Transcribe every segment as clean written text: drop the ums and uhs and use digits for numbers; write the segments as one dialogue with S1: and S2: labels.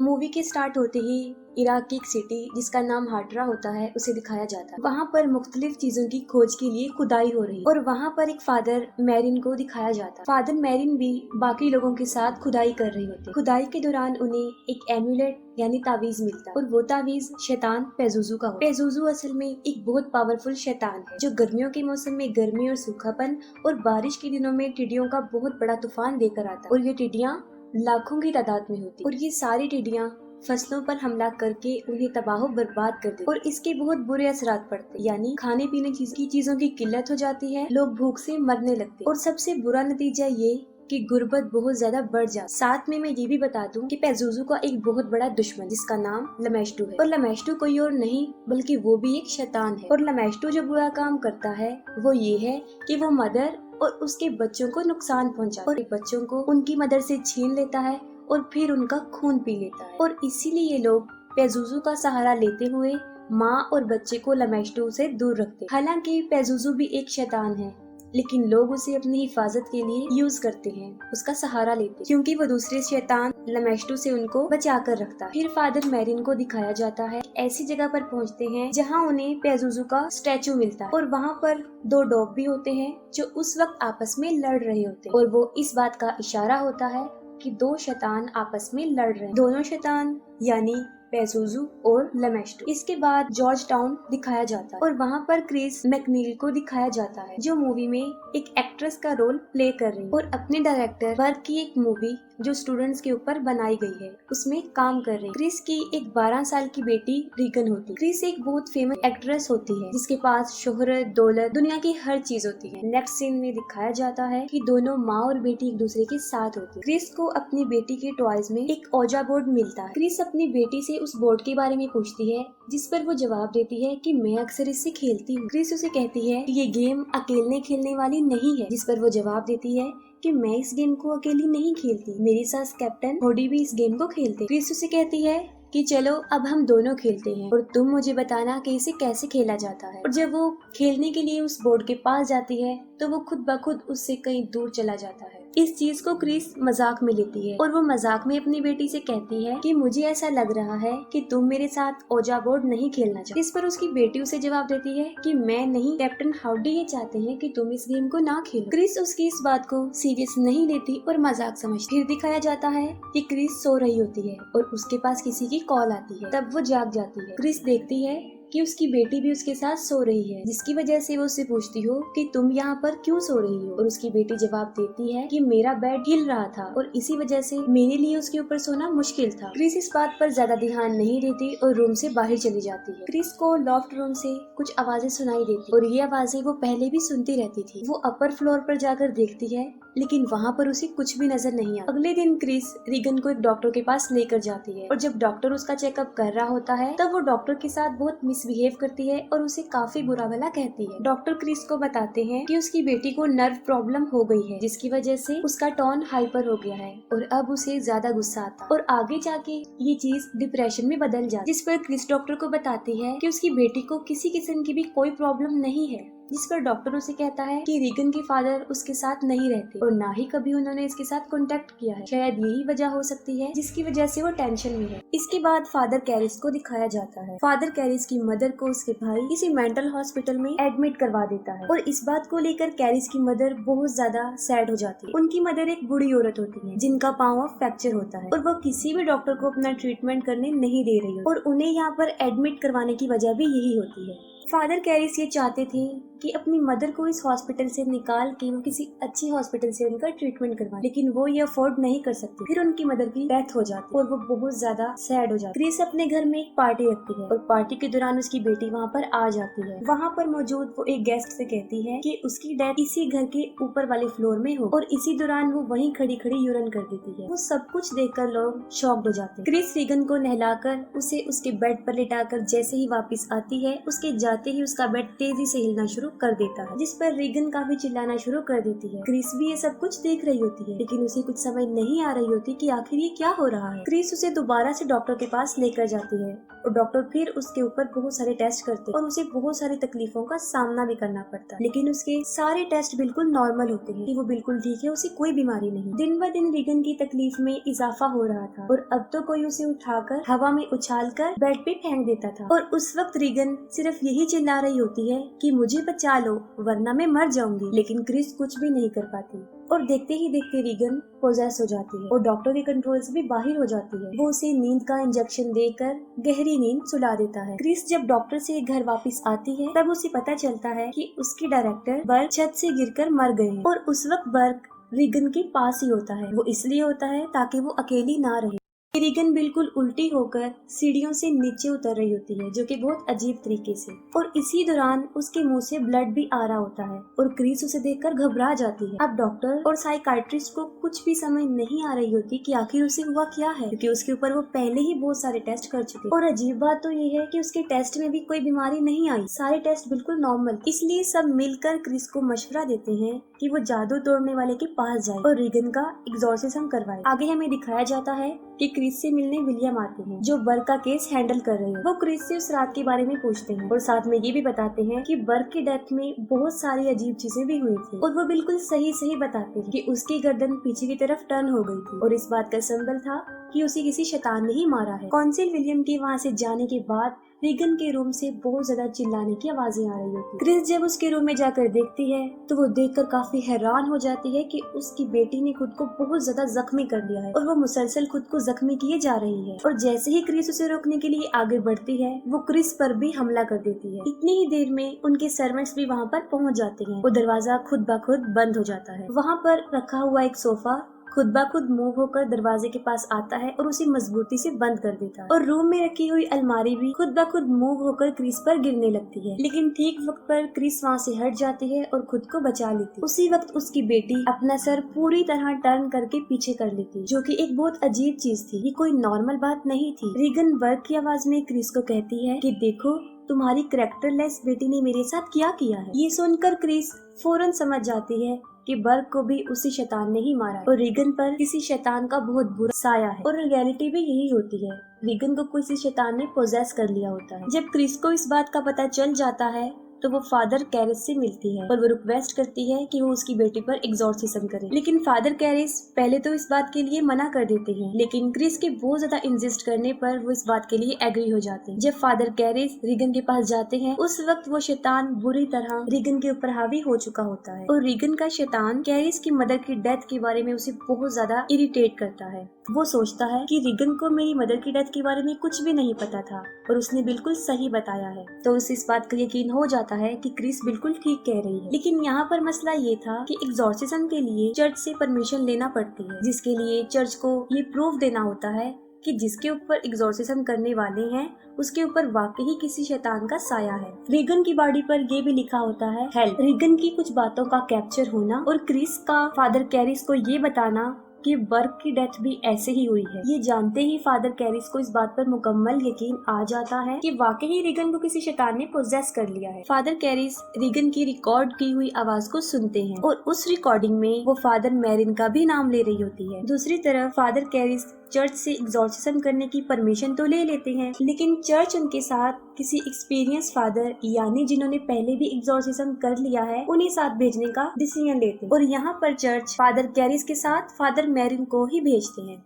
S1: Movie के start होते ही Iraq की एक सिटी जिसका नाम हाटरा होता है उसे दिखाया जाता है। वहाँ पर मुख्तलिफ चीजों की खोज के लिए खुदाई हो रही है और वहाँ पर एक फादर मैरिन को दिखाया जाता है। फादर मैरिन भी बाकी लोगों के साथ खुदाई कर रही होती है। खुदाई के दौरान उन्हें एक एम्यूलेट यानी तावीज मिलता है और वो तावीज शैतान पेजुजू का होता है। पेजुजू असल में एक बहुत पावरफुल शैतान है जो गर्मियों के मौसम में गर्मी और सूखापन और बारिश के दिनों में टिड्डियों का बहुत बड़ा तूफान लेकर आता है और ये टिड्डियाँ लाखों की तादाद में होती और ये सारी टिड्डियाँ फसलों पर हमला करके उन्हें तबाह बर्बाद कर देती और इसके बहुत बुरे असरात पड़ते, यानी खाने पीने की चीजों की किल्लत हो जाती है, लोग भूख से मरने लगते और सबसे बुरा नतीजा ये कि गुर्बत बहुत ज्यादा बढ़ जाती। साथ में मैं ये भी बता दूं कि पेजुजू का एक बहुत बड़ा दुश्मन जिसका नाम लमेस्टू है और लमेस्टू कोई और नहीं बल्कि वो भी एक शैतान है। और लमेस्टू जो बुरा काम करता है वो ये है कि वो मदर और उसके बच्चों को नुकसान पहुंचाता है और बच्चों को उनकी मदर से छीन लेता है और फिर उनका खून पी लेता है और इसीलिए ये लोग पेजुजू का सहारा लेते हुए माँ और बच्चे को लमेस्टू से दूर रखते। हालांकि पेजुजू भी एक शैतान है लेकिन लोग उसे अपनी हिफाजत के लिए यूज करते हैं, उसका सहारा लेते क्योंकि वो दूसरे शैतान लमेस्टू से उनको बचा कर रखता है। फिर फादर मैरिन को दिखाया जाता है, ऐसी जगह पर पहुंचते हैं जहां उन्हें पेजुजू का स्टैचू मिलता है और वहां पर दो डॉग भी होते हैं जो उस वक्त आपस में लड़ रहे होते हैं और वो इस बात का इशारा होता है कि दो शैतान आपस में लड़ रहे हैं, दोनों शैतान यानी पेजुजू और लमेस्टू। इसके बाद जॉर्ज टाउन दिखाया जाता है और वहाँ पर क्रिस मैकनील को दिखाया जाता है जो मूवी में एक एक्ट्रेस का रोल प्ले कर रही है और अपने डायरेक्टर वर्क की एक मूवी जो स्टूडेंट्स के ऊपर बनाई गई है उसमें काम कर रही है। क्रिस की एक 12 साल की बेटी रीगन होती है। क्रिस एक बहुत फेमस एक्ट्रेस होती है जिसके पास शोहरत, दौलत, दुनिया की हर चीज होती है। नेक्स्ट सीन में दिखाया जाता है कि दोनों माँ और बेटी एक दूसरे के साथ होती है। क्रिस को अपनी बेटी के टॉयज में एक ओजा बोर्ड मिलता है। क्रिस अपनी बेटी से उस बोर्ड के बारे में पूछती है जिस पर वो जवाब देती है कि मैं अक्सर इससे खेलती हूँ। क्रिस उसे कहती है कि ये गेम अकेले खेलने वाली नहीं है, जिस पर वो जवाब देती है कि मैं इस गेम को अकेली नहीं खेलती, मेरे साथ कैप्टन होडी भी इस गेम को खेलते। क्रिस उसे कहती है कि चलो अब हम दोनों खेलते हैं और तुम मुझे बताना कि इसे कैसे खेला जाता है। और जब वो खेलने के लिए उस बोर्ड के पास जाती है तो वो खुद ब खुद उससे कहीं दूर चला जाता है। इस चीज को क्रिस मजाक में लेती है और वो मजाक में अपनी बेटी से कहती है कि मुझे ऐसा लग रहा है कि तुम मेरे साथ ओजा बोर्ड नहीं खेलना चाहती। इस पर उसकी बेटी उसे जवाब देती है कि मैं नहीं, कैप्टन हाउडी ये चाहते हैं कि तुम इस गेम को ना खेलो। क्रिस उसकी इस बात को सीरियस नहीं लेती और मजाक समझती। फिर दिखाया जाता है कि क्रिस सो रही होती है और उसके पास किसी की कॉल आती है, तब वो जाग जाती है। क्रिस देखती है कि उसकी बेटी भी उसके साथ सो रही है, जिसकी वजह से वो उससे पूछती हो कि तुम यहाँ पर क्यों सो रही हो और उसकी बेटी जवाब देती है कि मेरा बेड हिल रहा था और इसी वजह से मेरे लिए उसके ऊपर सोना मुश्किल था। क्रिस इस बात पर ज्यादा ध्यान नहीं देती और रूम से बाहर चली जाती है। क्रिस को लॉफ्ट रूम से कुछ आवाजें सुनाई देती और ये आवाजें वो पहले भी सुनती रहती थी। वो अपर फ्लोर पर जाकर देखती है लेकिन वहाँ पर उसे कुछ भी नजर नहीं आता। अगले दिन क्रिस रीगन को एक डॉक्टर के पास लेकर जाती है और जब डॉक्टर उसका चेकअप कर रहा होता है तब वो डॉक्टर के साथ बहुत मिसबिहेव करती है और उसे काफी बुरा भला कहती है। डॉक्टर क्रिस को बताते हैं कि उसकी बेटी को नर्व प्रॉब्लम हो गई है जिसकी वजह से उसका टोन हाइपर हो गया है और अब उसे ज्यादा गुस्सा आता और आगे जाके ये चीज डिप्रेशन में बदल जाती, जिस पर क्रिस डॉक्टर को बताती है कि उसकी बेटी को किसी किस्म की भी कोई प्रॉब्लम नहीं है। जिस पर डॉक्टर उसे कहता है कि रीगन के फादर उसके साथ नहीं रहते और ना ही कभी उन्होंने इसके साथ कांटेक्ट किया है, शायद यही वजह हो सकती है जिसकी वजह से वो टेंशन में है। इसके बाद फादर कैरिस को दिखाया जाता है। फादर कैरिस की मदर को उसके भाई किसी मेंटल हॉस्पिटल में एडमिट करवा देता है और इस बात को लेकर कैरिस की मदर बहुत ज्यादा सैड हो जाती है। उनकी मदर एक बूढ़ी औरत होती है जिनका पाँव फ्रैक्चर होता है और वो किसी भी डॉक्टर को अपना ट्रीटमेंट करने नहीं दे रही और उन्हें यहाँ पर एडमिट करवाने की वजह भी यही होती है। फादर कैरिस ये चाहते थे कि अपनी मदर को इस हॉस्पिटल से निकाल के वो किसी अच्छी हॉस्पिटल से उनका ट्रीटमेंट करवाए, लेकिन वो ये अफोर्ड नहीं कर सकते। फिर उनकी मदर की डेथ हो जाती और वो बहुत ज्यादा सैड हो जाती। क्रिस अपने घर में एक पार्टी रखती है और पार्टी के दौरान उसकी बेटी वहाँ पर आ जाती है। वहाँ पर मौजूद वो एक गेस्ट से कहती है कि उसकी डेथ इसी घर के ऊपर वाले फ्लोर में हो और इसी दौरान वो वहीं खड़ी खड़ी यूरिन कर देती है। वो सब कुछ देखकर लोग शॉक्ड हो जाते हैं। क्रिस रीगन को नहलाकर उसे उसके बेड पर लिटाकर जैसे ही वापस आती है उसके जाते ही उसका बेड तेजी से हिलना शुरू कर देता है, जिस पर रीगन काफी चिल्लाना शुरू कर देती है। क्रिस भी ये सब कुछ देख रही होती है, लेकिन उसे कुछ समझ नहीं आ रही होती कि आखिर ये क्या हो रहा है। क्रिस उसे दोबारा से डॉक्टर के पास लेकर जाती है और डॉक्टर फिर उसके ऊपर बहुत सारे टेस्ट करते हैं और उसे बहुत सारी तकलीफों का सामना भी करना पड़ता है, लेकिन उसके सारे टेस्ट बिल्कुल नॉर्मल होते हैं कि वो बिल्कुल ठीक है, उसे कोई बीमारी नहीं। दिन ब दिन रीगन की तकलीफ में इजाफा हो रहा था और अब तो कोई उसे उठाकर हवा में उछालकर बेड पे फेंक देता था और उस वक्त रीगन सिर्फ यही चिल्ला रही होती है कि मुझे बचा लो वरना मैं मर जाऊंगी, लेकिन क्रिस कुछ भी नहीं कर पाती और देखते ही देखते रीगन पोजेस हो जाती है और डॉक्टर के कंट्रोल से भी बाहर हो जाती है। वो उसे नींद का इंजेक्शन देकर गहरी नींद सुला देता है। क्रिस जब डॉक्टर से घर वापस आती है तब उसे पता चलता है कि उसकी डायरेक्टर बर्क छत से गिरकर मर गए हैं और उस वक्त बर्क रीगन के पास ही होता है। वो इसलिए होता है ताकि वो अकेली ना रहे। रीगन बिल्कुल उल्टी होकर सीढ़ियों से नीचे उतर रही होती है, जो कि बहुत अजीब तरीके से, और इसी दौरान उसके मुंह से ब्लड भी आ रहा होता है और क्रिस उसे देखकर घबरा जाती है। अब डॉक्टर और साइकाइट्रिस्ट को कुछ भी समझ नहीं आ रही होती कि आखिर उसे हुआ क्या है, क्योंकि उसके ऊपर वो पहले ही बहुत सारे टेस्ट कर चुके। और अजीब बात तो ये है कि उसके टेस्ट में भी कोई बीमारी नहीं आई, सारे टेस्ट बिल्कुल नॉर्मल। इसलिए सब मिलकर क्रिस को मशवरा देते हैं कि वो जादू तोड़ने वाले के पास जाए और रीगन का एग्जॉर्सिज्म करवाए। आगे हमें दिखाया जाता है कि क्रिस से मिलने विलियम आते हैं, जो बर्क का केस हैंडल कर रहे हैं। वो क्रिस से उस रात के बारे में पूछते हैं और साथ में ये भी बताते हैं कि बर्क की डेथ में बहुत सारी अजीब चीजें भी हुई थी और वो बिल्कुल सही बताते हैं कि उसकी गर्दन पीछे की तरफ टर्न हो गई थी और इस बात का सिंबल था कि उसे किसी शैतान ने ही मारा है। कौंसिल विलियम के वहाँ से जाने के बाद रीगन के रूम से बहुत ज्यादा चिल्लाने की आवाजें आ रही होती। क्रिस जब उसके रूम में जाकर देखती है तो वो देखकर काफी हैरान हो जाती है कि उसकी बेटी ने खुद को बहुत ज्यादा जख्मी कर लिया है और वो मुसलसल खुद को जख्मी किए जा रही है। और जैसे ही क्रिस उसे रोकने के लिए आगे बढ़ती है वो क्रिस पर भी हमला कर देती है। इतनी ही देर में उनके सर्वेंट्स भी वहाँ पर पहुँच जाते हैं और दरवाजा खुद ब खुद बंद हो जाता है। वहाँ पर रखा हुआ एक सोफा खुद ब खुद मूव होकर दरवाजे के पास आता है और उसे मजबूती से बंद कर देता है और रूम में रखी हुई अलमारी भी खुद ब खुद मूव होकर क्रिस पर गिरने लगती है, लेकिन ठीक वक्त पर क्रिस वहाँ से हट जाती है और खुद को बचा लेती है। उसी वक्त उसकी बेटी अपना सर पूरी तरह टर्न करके पीछे कर लेती है, जो कि एक बहुत अजीब चीज थी। ये कोई नॉर्मल बात नहीं थी। रीगन बर्क की आवाज में क्रिस को कहती है कि देखो तुम्हारी कैरेक्टरलेस बेटी ने मेरे साथ क्या किया है। ये सुनकर क्रिस फौरन समझ जाती है कि बर्क को भी उसी शैतान ने ही मारा है और रीगन पर किसी शैतान का बहुत बुरा साया है और रियलिटी भी यही होती है। रीगन को किसी शैतान ने पोजेस कर लिया होता है। जब क्रिस को इस बात का पता चल जाता है तो वो फादर कैरिस से मिलती है और वो रिक्वेस्ट करती है कि वो उसकी बेटी पर एग्जॉर्सिज्म करे, लेकिन फादर कैरिस पहले तो इस बात के लिए मना कर देते हैं, लेकिन क्रिस के बहुत ज्यादा इंसिस्ट करने पर वो इस बात के लिए एग्री हो जाते हैं। जब फादर कैरिस रीगन के पास जाते हैं उस वक्त वो शैतान बुरी तरह रीगन के ऊपर हावी हो चुका होता है और रीगन का शैतान कैरिस की मदर की डेथ के बारे में उसे बहुत ज्यादा इरिटेट करता है। वो सोचता है कि रीगन को मेरी मदर की डेथ के बारे में कुछ भी नहीं पता था और उसने बिल्कुल सही बताया है, तो उसे इस बात का यकीन हो जाता है कि क्रिस बिल्कुल ठीक कह रही है। लेकिन यहाँ पर मसला ये था कि एग्जॉर्सिज्म के लिए चर्च से परमिशन लेना पड़ती है, जिसके लिए चर्च को ये प्रूफ देना होता है कि जिसके ऊपर एग्जॉर्सिज्म करने वाले हैं उसके ऊपर वाकई किसी शैतान का साया है। रीगन की बॉडी पर ये भी लिखा होता है हेल्प। रीगन की कुछ बातों का कैप्चर होना और क्रिस का फादर कैरिस को ये बताना कि बर्क की डेथ भी ऐसे ही हुई है, ये जानते ही फादर कैरिस को इस बात पर मुकम्मल यकीन आ जाता है कि वाकई रीगन को किसी शैतान ने पोजेस कर लिया है। फादर कैरिस रीगन की रिकॉर्ड की हुई आवाज को सुनते हैं और उस रिकॉर्डिंग में वो फादर मैरिन का भी नाम ले रही होती है। दूसरी तरफ फादर कैरिस चर्च से एग्जॉर्सिज्म करने की परमिशन तो ले लेते हैं, लेकिन चर्च उनके साथ किसी एक्सपीरियंस फादर यानी जिन्होंने पहले भी एग्जॉर्सिज्म कर लिया है उन्हें साथ भेजने का डिसीजन लेते हैं और यहाँ पर चर्च फादर कैरिस के साथ फादर मैरिन को ही भेजते हैं।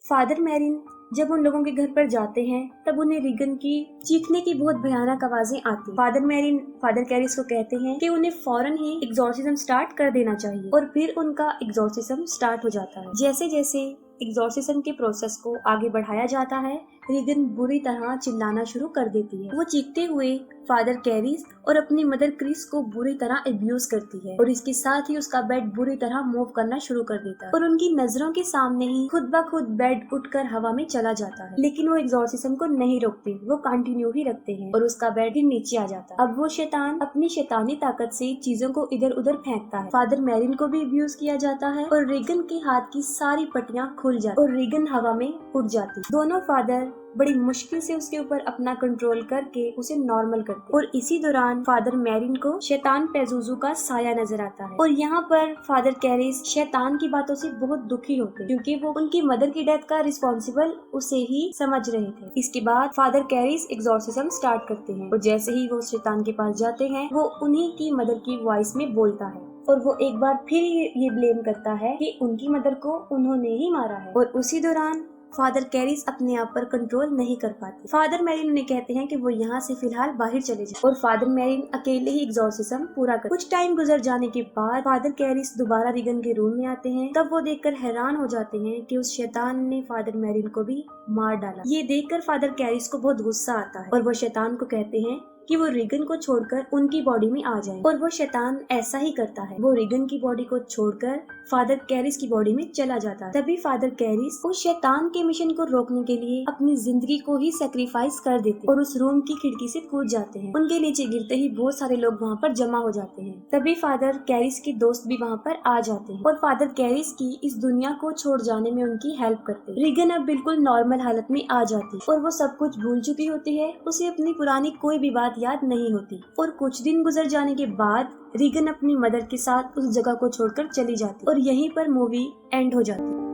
S1: फादर मैरिन जब उन लोगों के घर पर जाते हैं तब उन्हें रीगन की चीखने की बहुत भयानक आवाजें आती। फादर मैरिन फादर कैरिस को कहते हैं कि उन्हें फौरन ही एग्जॉर्सिज्म स्टार्ट कर देना चाहिए और फिर उनका एग्जॉर्सिज्म स्टार्ट हो जाता है। जैसे जैसे एग्जॉर्सिज्म के प्रोसेस को आगे बढ़ाया जाता है रीगन बुरी तरह चिल्लाना शुरू कर देती है। वो चीखते हुए फादर कैरिस और अपनी मदर क्रिस को बुरी तरह अब्यूज करती है और इसके साथ ही उसका बेड बुरी तरह मूव करना शुरू कर देता है और उनकी नजरों के सामने ही खुद ब खुद बेड उठकर हवा में चला जाता है, लेकिन वो एग्जॉर्सिज्म को नहीं रोकते, वो कंटिन्यू ही रखते हैं और उसका बेड भी नीचे आ जाता है। अब वो शैतान अपनी शैतानी ताकत से चीजों को इधर उधर फेंकता है। फादर मैरिन को भी अब्यूज किया जाता है और रीगन के हाथ की सारी पट्टियां खुल खुल जाता और रीगन हवा में उड़ जाती। दोनों फादर बड़ी मुश्किल से उसके ऊपर अपना कंट्रोल करके उसे नॉर्मल करते और इसी दौरान फादर मैरिन को शैतान पेजुजू का साया नजर आता है। और यहाँ पर फादर कैरिस शैतान की बातों से बहुत दुखी होते क्योंकि वो उनकी मदर की डेथ का रिस्पॉन्सिबल उसे ही समझ रहे थे। इसके बाद फादर कैरिस एग्जॉर्सिज्म स्टार्ट करते हैं और जैसे ही वो शैतान के पास जाते हैं वो उन्हीं की मदर की वॉइस में बोलता है और वो एक बार फिर ये ब्लेम करता है कि उनकी मदर को उन्होंने ही मारा है। और उसी दौरान फादर कैरिस अपने आप पर कंट्रोल नहीं कर पाते। फादर मैरिन उन्हें कहते हैं कि वो यहाँ से फिलहाल बाहर चले जाएं और फादर मैरिन अकेले ही एग्जॉर्सिज्म पूरा कर। कुछ टाइम गुजर जाने के बाद फादर कैरिस दोबारा रीगन के रूम में आते हैं। तब वो देखकर हैरान हो जाते हैं कि उस शैतान ने फादर मैरिन को भी मार डाला। ये देखकर फादर कैरिस को बहुत गुस्सा आता है और वो शैतान को कहते हैं कि वो रीगन को छोड़कर उनकी बॉडी में आ जाए और वो शैतान ऐसा ही करता है। वो रीगन की बॉडी को छोड़कर फादर कैरिस की बॉडी में चला जाता है। तभी फादर कैरिस उस शैतान के मिशन को रोकने के लिए अपनी जिंदगी को ही सेक्रीफाइस कर देते और उस रूम की खिड़की से कूद जाते हैं। उनके नीचे गिरते ही बहुत सारे लोग वहाँ पर जमा हो जाते हैं। तभी फादर कैरिस के दोस्त भी वहाँ पर आ जाते हैं और फादर कैरिस की इस दुनिया को छोड़ जाने में उनकी हेल्प करते हैं। रीगन अब बिल्कुल नॉर्मल हालत में आ जाती और वो सब कुछ भूल चुकी होती है। उसे अपनी पुरानी कोई भी बात याद नहीं होती और कुछ दिन गुजर जाने के बाद रीगन अपनी मदर के साथ उस जगह को छोड़कर चली जाती और यहीं पर मूवी एंड हो जाती।